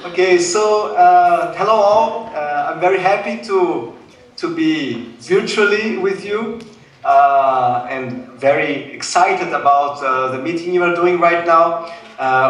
Okay, so hello all. I'm very happy to be virtually with you and very excited about the meeting you are doing right now.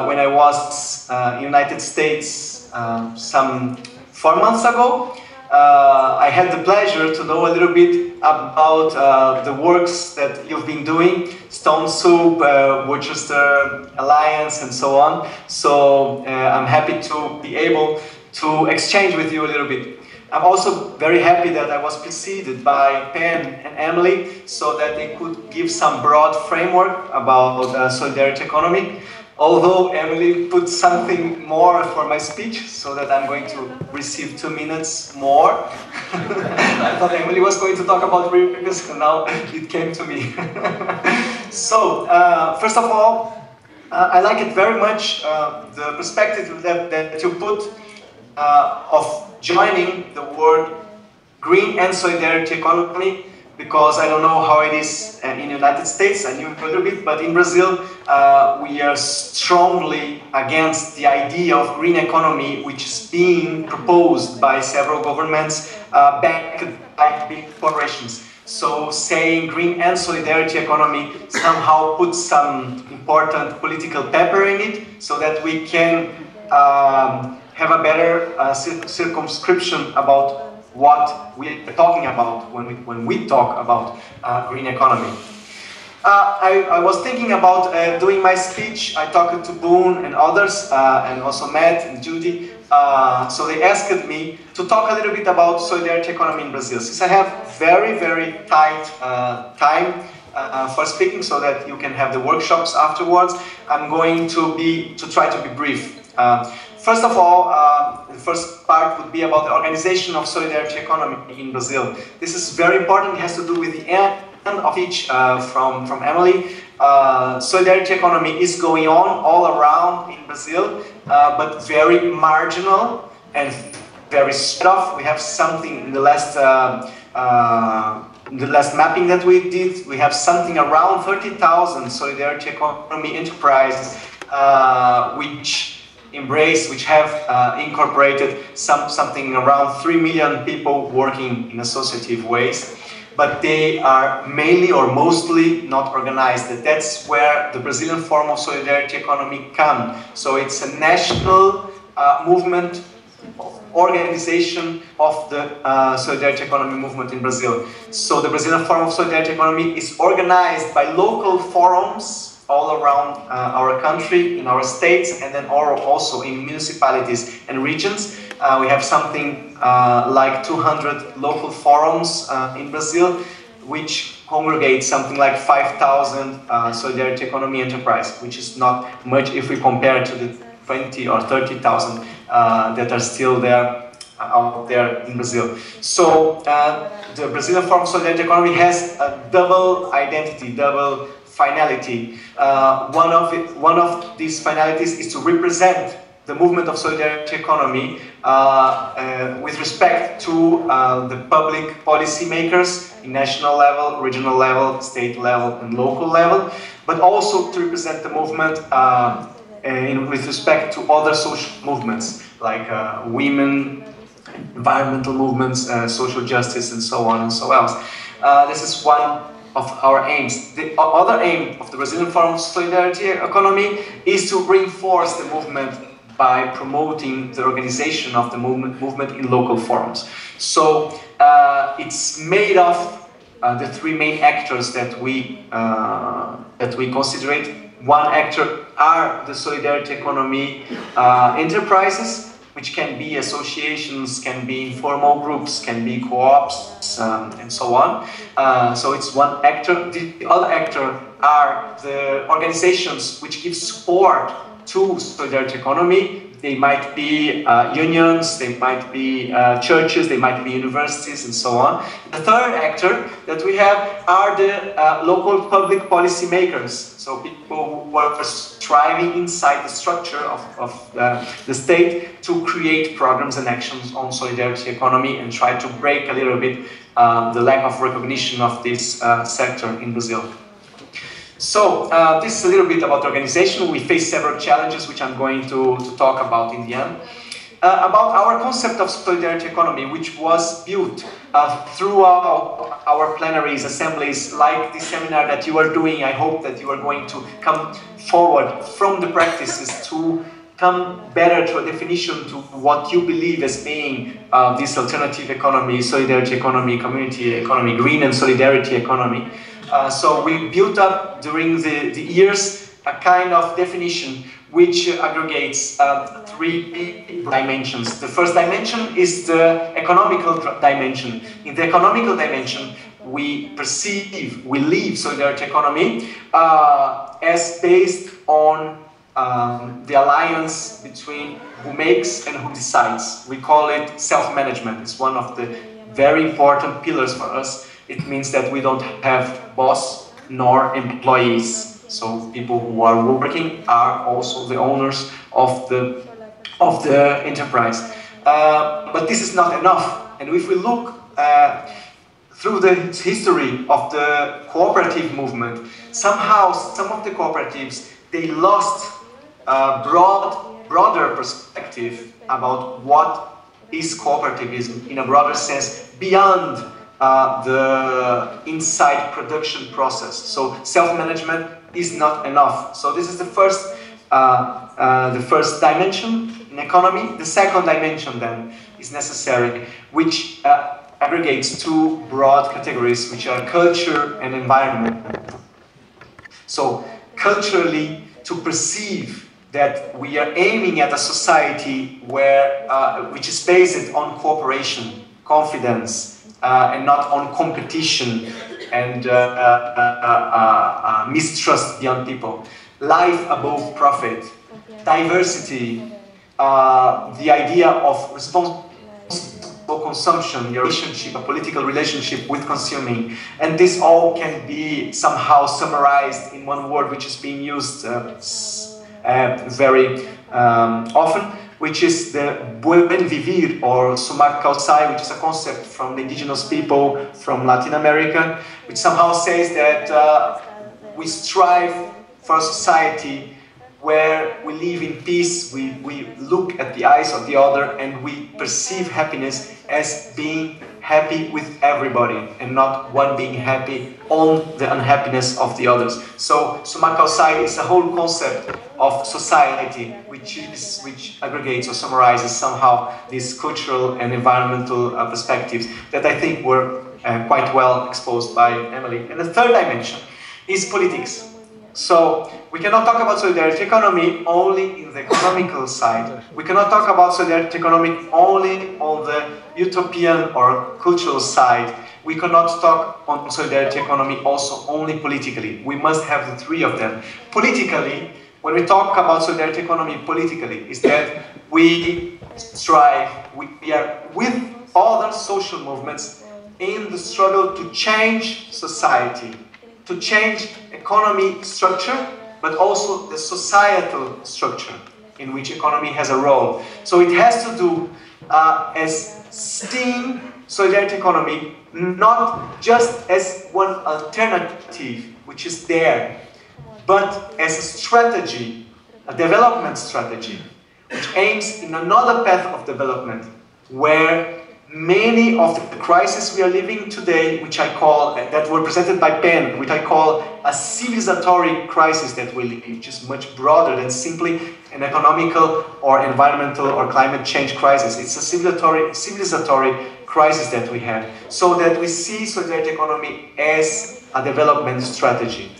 When I was in United States some 4 months ago, I had the pleasure to know a little bit about the works that you've been doing, Stone Soup, Worcester Alliance, and so on. So I'm happy to be able to exchange with you a little bit. I'm also very happy that I was preceded by Pen and Emily so that they could give some broad framework about solidarity economy. Although Emily put something more for my speech, so that I'm going to receive 2 minutes more. I thought Emily was going to talk about previous, and now it came to me. So, first of all, I like it very much, the perspective that you put of joining the word green and solidarity economy, because I don't know how it is in the United States, I knew a little bit, but in Brazil we are strongly against the idea of green economy, which is being proposed by several governments backed by big corporations. So saying green and solidarity economy somehow puts some important political pepper in it, so that we can have a better circumscription about what we are talking about when we talk about green economy. I was thinking about doing my speech. I talked to Boone and others, and also Matt and Judy. So they asked me to talk a little bit about solidarity economy in Brazil. Since I have very, very tight time for speaking, so that you can have the workshops afterwards, I'm going to try to be brief. First of all, the first part would be about the organization of solidarity economy in Brazil. This is very important. It has to do with the end of each from Emily. Solidarity economy is going on all around in Brazil, but very marginal and very soft. We have something in the last mapping that we did. We have something around 30,000 solidarity economy enterprises, which have incorporated something around 3 million people working in associative ways, but they are mainly or mostly not organized. That's where the Brazilian form of solidarity economy comes. So it's a national movement, organization of the solidarity economy movement in Brazil. So the Brazilian form of solidarity economy is organized by local forums all around our country, in our states, and then also in municipalities and regions. We have something like 200 local forums in Brazil, which congregate something like 5,000 solidarity economy enterprise, which is not much if we compare to the 20 or 30,000 that are still there out there in Brazil. So the Brazilian form of solidarity economy has a double identity, double finality. One of these finalities is to represent the movement of solidarity economy with respect to the public policy makers in national level, regional level, state level, and local level, but also to represent the movement with respect to other social movements like women, environmental movements, social justice, and so on and so else. This is one of our aims. The other aim of the Brazilian form of solidarity economy is to reinforce the movement by promoting the organization of the movement in local forums. So it's made of the 3 main actors that we consider. One actor are the solidarity economy enterprises, which can be associations, can be informal groups, can be co-ops, and so on. So it's one actor. The other actor are the organizations which give support to solidarity economy. They might be unions, they might be churches, they might be universities, and so on. The third actor that we have are the local public policy makers. So people who are striving inside the structure of the state to create programs and actions on solidarity economy and try to break a little bit the lack of recognition of this sector in Brazil. So this is a little bit about organization. We face several challenges, which I'm going to talk about in the end. about our concept of solidarity economy, which was built throughout our plenaries, assemblies, like this seminar that you are doing. I hope that you are going to come forward from the practices to come better to a definition to what you believe as being this alternative economy, solidarity economy, community economy, green and solidarity economy. So we built up during the years a kind of definition which aggregates three dimensions. The first dimension is the economical dimension. In the economical dimension, we live solidarity economy as based on the alliance between who makes and who decides. We call it self-management. It's one of the very important pillars for us. It means that we don't have boss nor employees. So people who are working are also the owners of the enterprise. But this is not enough. And if we look through the history of the cooperative movement, somehow some of the cooperatives, they lost a broader perspective about what is cooperativism in a broader sense beyond the inside production process. So self-management is not enough. So this is the first dimension in economy. The second dimension then is necessary, which aggregates two broad categories, which are culture and environment. So culturally, to perceive that we are aiming at a society where, which is based on cooperation, confidence, and not on competition and mistrust beyond people. Life above profit, diversity, the idea of responsible consumption, your relationship, a political relationship with consuming, and this all can be somehow summarized in one word which is being used very often, which is the buen vivir, or sumar causai, which is a concept from the indigenous people from Latin America, which somehow says that we strive for a society where we live in peace, we look at the eyes of the other, and we perceive happiness as being happy with everybody, and not one being happy on the unhappiness of the others. So sumar causai is a whole concept of society, which aggregates or summarizes somehow these cultural and environmental perspectives that I think were quite well exposed by Emily. And the third dimension is politics. So we cannot talk about solidarity economy only in the economical side. We cannot talk about solidarity economy only on the utopian or cultural side. We cannot talk on solidarity economy also only politically. We must have the three of them. Politically, when we talk about solidarity economy politically, is that we strive, we are with other social movements in the struggle to change society, to change economy structure, but also the societal structure in which economy has a role. So it has to do as seeing solidarity economy not just as one alternative which is there, but as a strategy, a development strategy, which aims in another path of development, where many of the crises we are living today, which I call, that were presented by Penn, which I call a civilizatory crisis that we live, which is much broader than simply an economical or environmental or climate change crisis. It's a civilizatory crisis that we have, so that we see solidarity economy as a development strategy.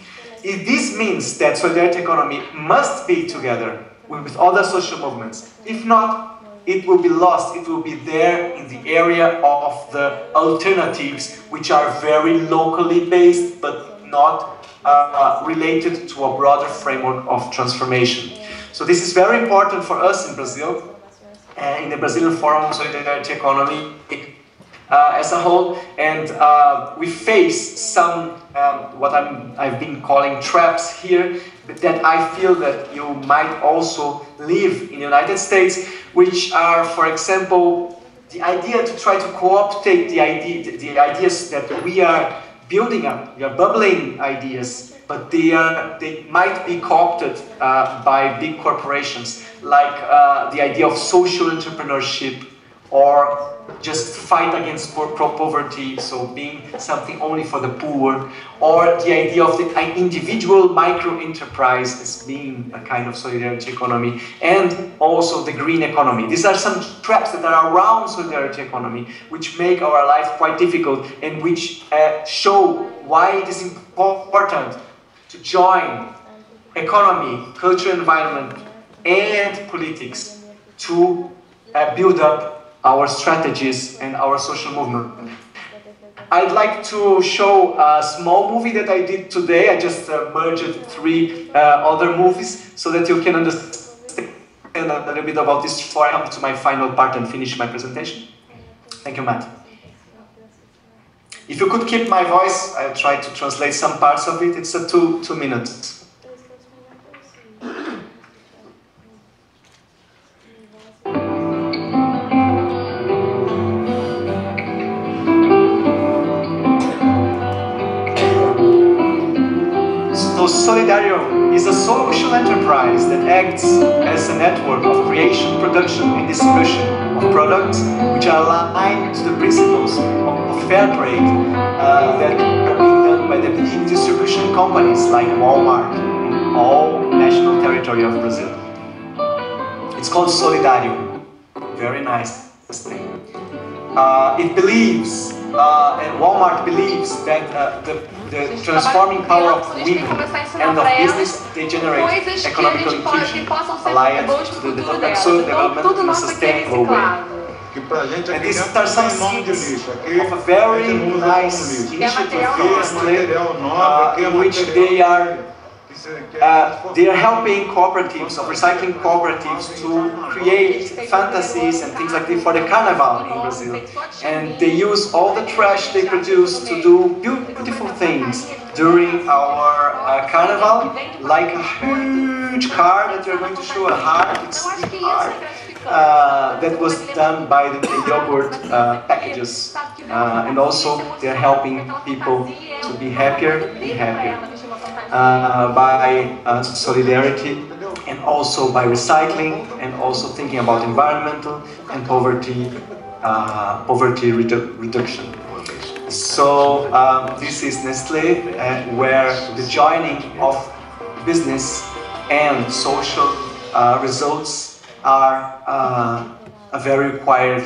If this means that solidarity economy must be together with other social movements, if not, it will be lost. It will be there in the area of the alternatives, which are very locally based, but not related to a broader framework of transformation. So this is very important for us in Brazil, in the Brazilian Forum on Solidarity Economy as a whole, and we face some what I've been calling traps here, that I feel that you might also live in the United States, which are, for example, the idea to try to co-optate the ideas that we are building up, we are bubbling ideas but they might be co-opted by big corporations, like the idea of social entrepreneurship, or just fight against poverty, so being something only for the poor, or the idea of the individual micro-enterprise as being a kind of solidarity economy, and also the green economy. These are some traps that are around solidarity economy, which make our life quite difficult, and which show why it is important to join economy, culture, environment, and politics to build up our strategies and our social movement. I'd like to show a small movie that I did today. I just merged 3 other movies so that you can understand a little bit about this before I come to my final part and finish my presentation. Thank you, Matt. If you could keep my voice, I'll try to translate some parts of it. It's a 2 minutes. Solidario is a social enterprise that acts as a network of creation, production, and distribution of products which are aligned to the principles of fair trade that are being done by the big distribution companies like Walmart in all national territory of Brazil. It's called Solidario. Very nice thing. It believes, and Walmart believes that the transforming power of women and of business, they generate economical inclusion, allied to the development in a sustainable way. And these are some seeds of a very nice initiative from Nestlé, in which they are helping cooperatives, of recycling cooperatives, to create fantasies and things like this for the carnival in Brazil. And they use all the trash they produce to do beautiful things during our carnival, like a huge car that we're going to show, a heart, it's a big heart, that was done by the yogurt packages. And also they're helping people to be happier and happier. By solidarity, and also by recycling, and also thinking about environmental and poverty reduction. So this is Nestlé, where the joining of business and social results are a very required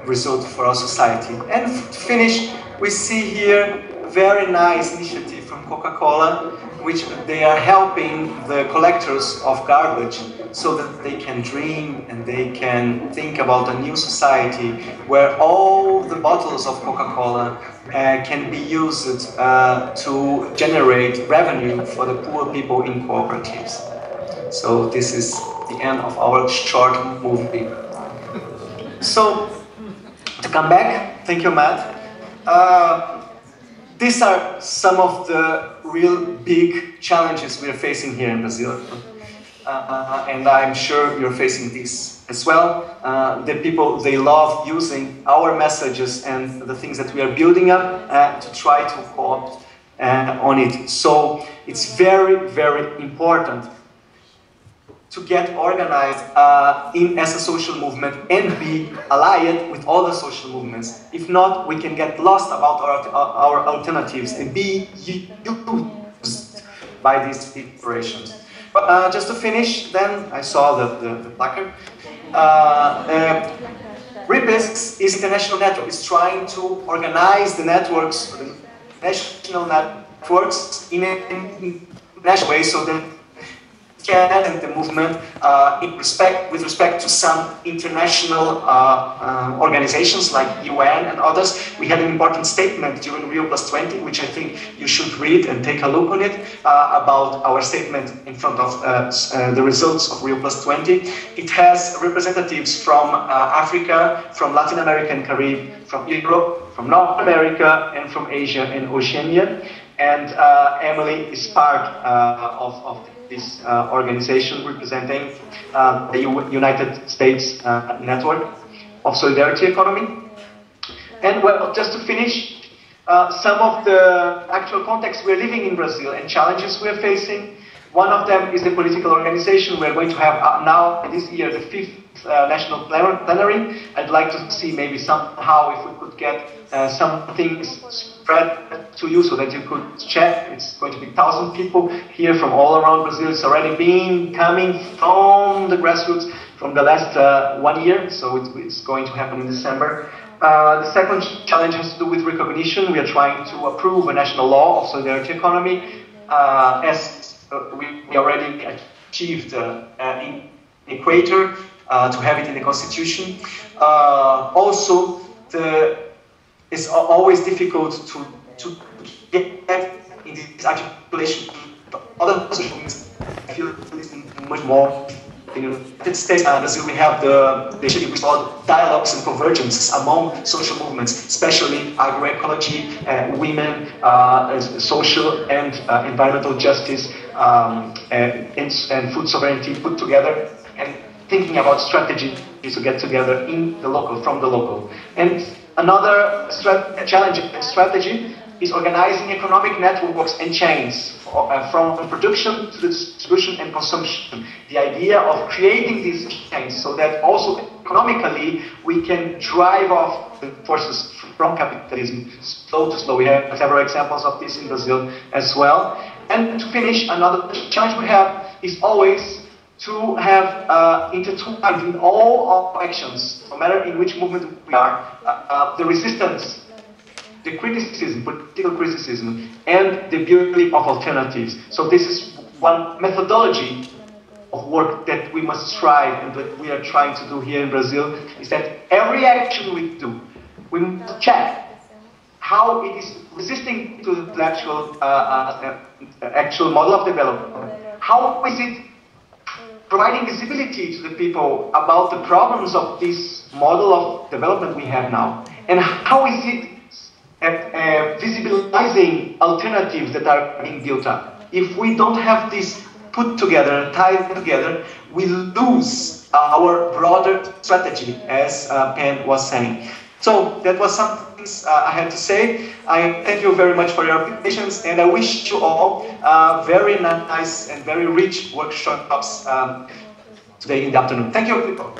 result for our society. And to finish, we see here a very nice initiative from Coca-Cola, which they are helping the collectors of garbage so that they can dream and they can think about a new society where all the bottles of Coca-Cola can be used to generate revenue for the poor people in cooperatives. So this is the end of our short movie. So, to come back, thank you, Matt. These are some of the real big challenges we are facing here in Brazil. And I'm sure you're facing this as well. The people, they love using our messages and the things that we are building up to try to co-opt on it. So it's very, very important to get organized as a social movement and be allied with other social movements. If not, we can get lost about our alternatives and be used by these operations. But just to finish, then I saw the placard. RIPES is international network. It's trying to organize the networks, the national networks in a national way, so that and the movement with respect to some international organizations like UN and others. We had an important statement during Rio+20, which I think you should read and take a look on it, about our statement in front of the results of Rio+20. It has representatives from Africa, from Latin America and Caribbean, from Europe, from North America, and from Asia and Oceania. And Emily is part of this organization representing the United States network of solidarity economy. And well, just to finish, some of the actual contexts we're living in Brazil and challenges we're facing. One of them is the political organization. We're going to have now, this year, the 5th National Plenary. I'd like to see maybe somehow if we could get some things spread to you so that you could check. It's going to be 1,000 people here from all around Brazil. It's already been coming from the grassroots from the last 1 year, so it's going to happen in December. The second challenge has to do with recognition. We are trying to approve a national law of solidarity economy. As we already achieved in Equator to have it in the constitution. Also, it's always difficult to get in this articulation. Other positions, I feel this much more. In the United States and Brazil, we have the initiative called dialogues and convergence among social movements, especially agroecology, women, social and environmental justice, and food sovereignty put together, and thinking about strategy to get together in the local, from the local. And another strategy is organizing economic networks and chains from production to the distribution and consumption. The idea of creating these chains so that also economically we can drive off the forces from capitalism slow to slow. We have several examples of this in Brazil as well. And to finish, another challenge we have is always to have intertwined in all our actions, no matter in which movement we are, the resistance, the criticism, political criticism, and the building of alternatives. So this is one methodology of work that we must strive and that we are trying to do here in Brazil, is that every action we do, we must check how it is resisting to the actual model of development. How is it providing visibility to the people about the problems of this model of development we have now? And how is it visibilizing alternatives that are being built up? If we don't have this put together, tied together, we lose our broader strategy, as Pen was saying. So that was something I had to say. I thank you very much for your patience, and I wish you all very nice and very rich workshops today in the afternoon. Thank you, people.